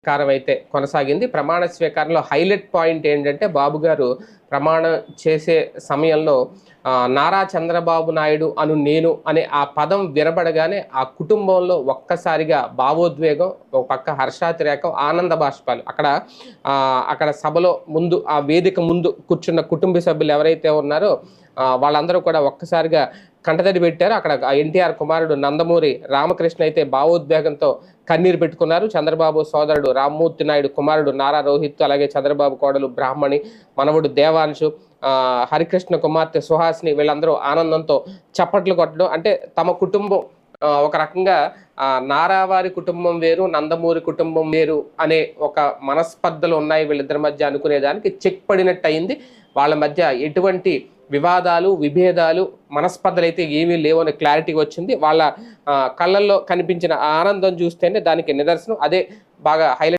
స్వీకారం అయితే కొనసాగింది. ప్రమాణ స్వీకారంలో హైలైట్ పాయింట్ ఏంటంటే బాబు గారు ప్రమాణం చేసే సమయంలో నారా చంద్రబాబు నాయుడు అను నేను అనే ఆ పదం వినబడగానే ఆ కుటుంబంలో ఒక్కసారిగా భావోద్వేగం, ఒక పక్క హర్షాతిరేకం, ఆనంద బాష్పాలు. అక్కడ సభలో ముందు ఆ వేదిక ముందు కూర్చున్న కుటుంబ సభ్యులు ఎవరైతే ఉన్నారో వాళ్ళందరూ కూడా ఒక్కసారిగా కంటతడి పెట్టారు. అక్కడ ఎన్టీఆర్ కుమారుడు నందమూరి రామకృష్ణ అయితే భావోద్వేగంతో కన్నీరు పెట్టుకున్నారు. చంద్రబాబు సోదరుడు రామ్మూర్తి నాయుడు కుమారుడు నారా రోహిత్, అలాగే చంద్రబాబు కోడలు బ్రాహ్మణి, మనవడు దేవాంశు, హరికృష్ణ కుమార్తె సుహాసిని వీళ్ళందరూ ఆనందంతో చప్పట్లు కొట్టడం, అంటే తమ కుటుంబం ఒక రకంగా నారావారి కుటుంబం వేరు, నందమూరి కుటుంబం వేరు అనే ఒక మనస్పర్ధలు ఉన్నాయి వీళ్ళిద్దరి మధ్య అనుకునేదానికి చెక్ పడినట్టు అయింది. వాళ్ళ మధ్య ఎటువంటి వివాదాలు, విభేదాలు, మనస్పర్ధలు అయితే ఏమీ లేవనే క్లారిటీ వచ్చింది. వాళ్ళ కళ్ళల్లో కనిపించిన ఆనందం చూస్తేనే దానికి నిదర్శనం. అదే బాగా హైలైట్.